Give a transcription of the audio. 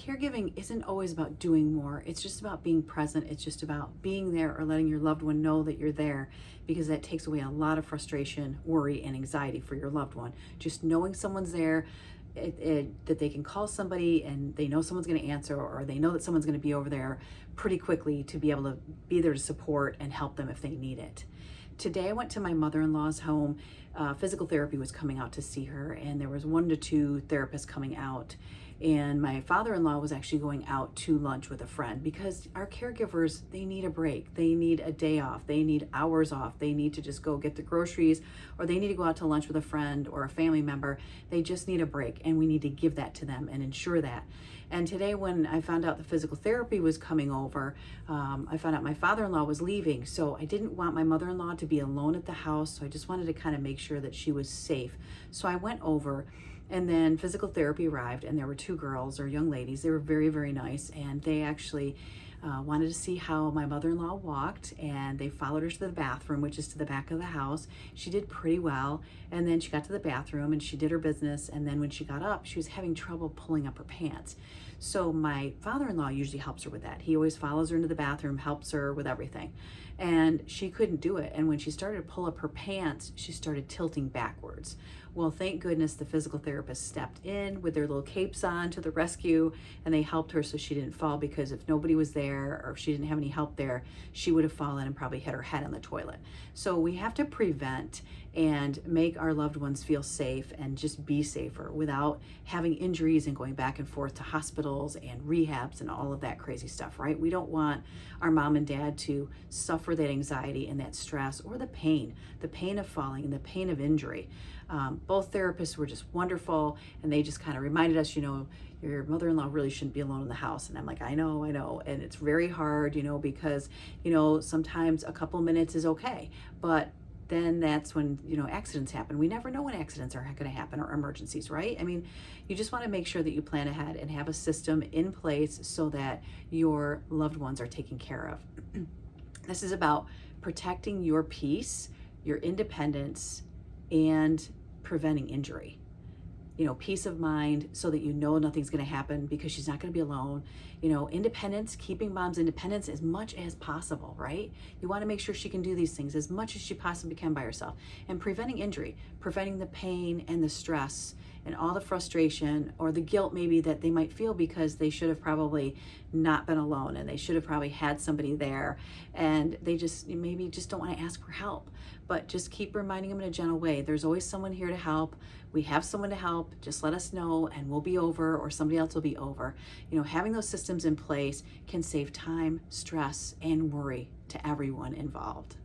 caregiving isn't always about doing more. It's just about being present. It's just about being there or letting your loved one know that you're there, because that takes away a lot of frustration, worry, and anxiety for your loved one. Just knowing someone's there, that they can call somebody and they know someone's going to answer, or they know that someone's going to be over there pretty quickly to be able to be there to support and help them if they need it. Today I went to my mother-in-law's home. Physical therapy was coming out to see her, and there was 1 to 2 therapists coming out. And my father-in-law was actually going out to lunch with a friend, because our caregivers, they need a break. They need a day off. They need hours off. They need to just go get the groceries, or they need to go out to lunch with a friend or a family member. They just need a break, and we need to give that to them and ensure that. And today when I found out the physical therapy was coming over, I found out my father-in-law was leaving. So I didn't want my mother-in-law to be alone at the house. So I just wanted to kind of make sure that she was safe. So I went over, and then physical therapy arrived, and there were 2 girls or young ladies. They were very, very nice. And they actually wanted to see how my mother-in-law walked, and they followed her to the bathroom, which is to the back of the house. She did pretty well. And then she got to the bathroom and she did her business. And then when she got up, she was having trouble pulling up her pants. So my father-in-law usually helps her with that. He always follows her into the bathroom, helps her with everything. And she couldn't do it. And when she started to pull up her pants, she started tilting backwards. Well, thank goodness the physical therapist stepped in with their little capes on to the rescue, and they helped her so she didn't fall, because if nobody was there or if she didn't have any help there, she would have fallen and probably hit her head on the toilet. So we have to prevent and make our loved ones feel safe and just be safer without having injuries and going back and forth to hospitals and rehabs and all of that crazy stuff, right? We don't want our mom and dad to suffer that anxiety and that stress, or the pain of falling and the pain of injury. Both therapists were just wonderful, and they just kind of reminded us, your mother-in-law really shouldn't be alone in the house. And I'm like, I know. And it's very hard, because, sometimes a couple minutes is okay, but then that's when, accidents happen. We never know when accidents are going to happen, or emergencies, right? I mean, you just want to make sure that you plan ahead and have a system in place so that your loved ones are taken care of. This is about protecting your peace, your independence, and preventing injury. Peace of mind, so that nothing's going to happen, because she's not going to be alone. Independence, keeping mom's independence as much as possible, right? You want to make sure she can do these things as much as she possibly can by herself. And preventing injury, preventing the pain and the stress and all the frustration or the guilt maybe that they might feel, because they should have probably not been alone, and they should have probably had somebody there, and they maybe just don't want to ask for help. But just keep reminding them in a gentle way. There's always someone here to help. We have someone to help. Just let us know and we'll be over, or somebody else will be over. Having those systems in place can save time, stress, and worry to everyone involved.